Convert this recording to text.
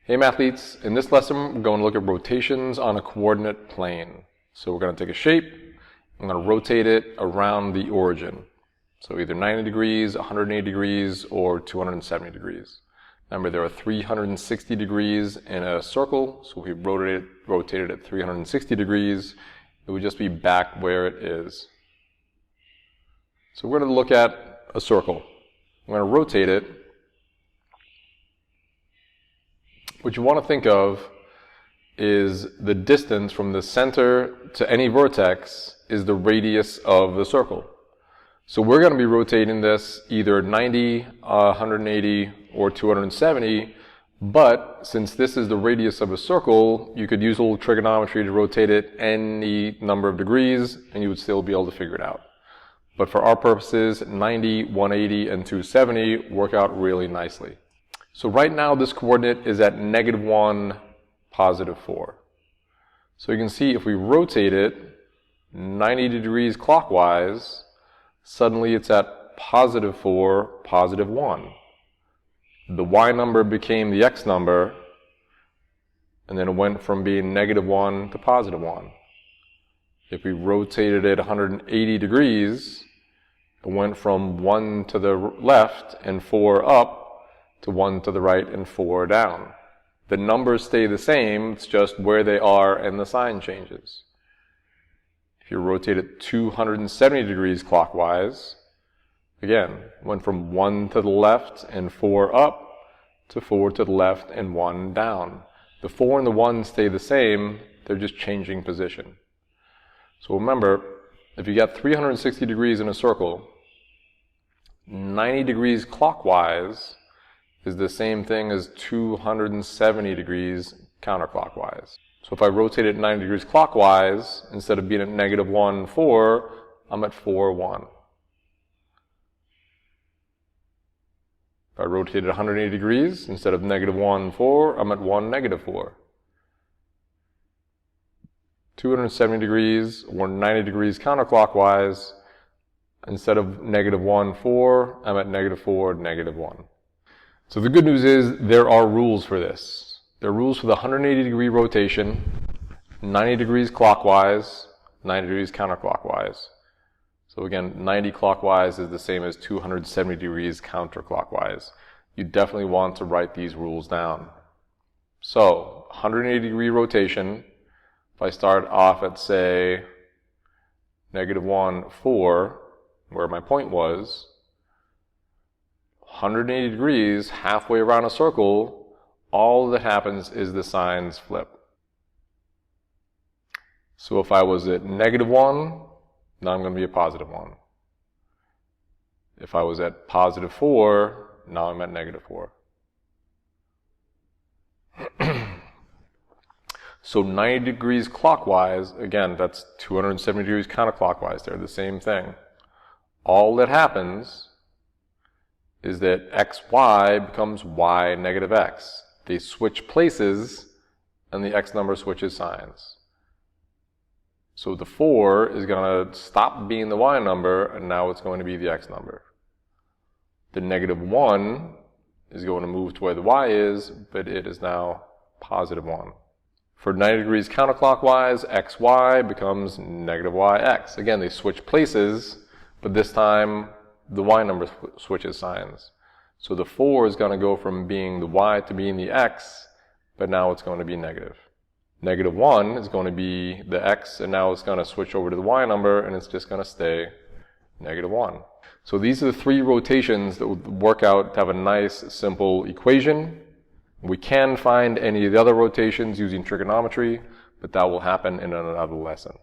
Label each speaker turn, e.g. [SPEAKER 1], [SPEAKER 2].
[SPEAKER 1] Hey mathletes, in this lesson we're going to look at rotations on a coordinate plane. So we're going to take a shape, I'm going to rotate it around the origin. So either 90 degrees, 180 degrees, or 270 degrees. Remember, there are 360 degrees in a circle, so if we rotated it 360 degrees, it would just be back where it is. So we're going to look at a circle. I'm going to rotate it. What you want to think of is the distance from the center to any vertex is the radius of the circle. So we're going to be rotating this either 90, 180, or 270, but since this is the radius of a circle, you could use a little trigonometry to rotate it any number of degrees, and you would still be able to figure it out. But for our purposes, 90, 180, and 270 work out really nicely. So right now this coordinate is at -1, +4. So you can see if we rotate it 90 degrees clockwise, suddenly it's at +4, +1. The y number became the x number, and then it went from being -1 to +1. If we rotated it 180 degrees, it went from 1 to the left and 4 up, to 1 to the right and 4 down. The numbers stay the same, it's just where they are and the sign changes. If you rotate it 270 degrees clockwise, again, went from 1 to the left and 4 up, to 4 to the left and 1 down. The 4 and the 1 stay the same, they're just changing position. So remember, if you got 360 degrees in a circle, 90 degrees clockwise is the same thing as 270 degrees counterclockwise. So if I rotate it 90 degrees clockwise, instead of being at -1, 4, I'm at 4, 1. If I rotate it 180 degrees, instead of -1, 4, I'm at 1, -4. 270 degrees or 90 degrees counterclockwise, instead of -1, 4, I'm at -4, -1. So the good news is there are rules for this. There are rules for the 180 degree rotation, 90 degrees clockwise, 90 degrees counterclockwise. So again, 90 clockwise is the same as 270 degrees counterclockwise. You definitely want to write these rules down. So 180 degree rotation, if I start off at say -1, 4, where my point was, 180 degrees, halfway around a circle, all that happens is the signs flip. So if I was at -1, now I'm going to be a +1. If I was at +4, now I'm at -4. So 90 degrees clockwise, again, that's 270 degrees counterclockwise. They're the same thing. All that happens is that xy becomes y -x. They switch places, and the x number switches signs. So the 4 is going to stop being the y number, and now it's going to be the x number. The -1 is going to move to where the y is, but it is now +1. For 90 degrees counterclockwise, xy becomes -yx. Again, they switch places, but this time the y number switches signs. So the 4 is going to go from being the y to being the x, but now it's going to be negative. -1 is going to be the x, and now it's going to switch over to the y number, and it's just going to stay -1. So these are the 3 rotations that would work out to have a nice, simple equation. We can find any of the other rotations using trigonometry, but that will happen in another lesson.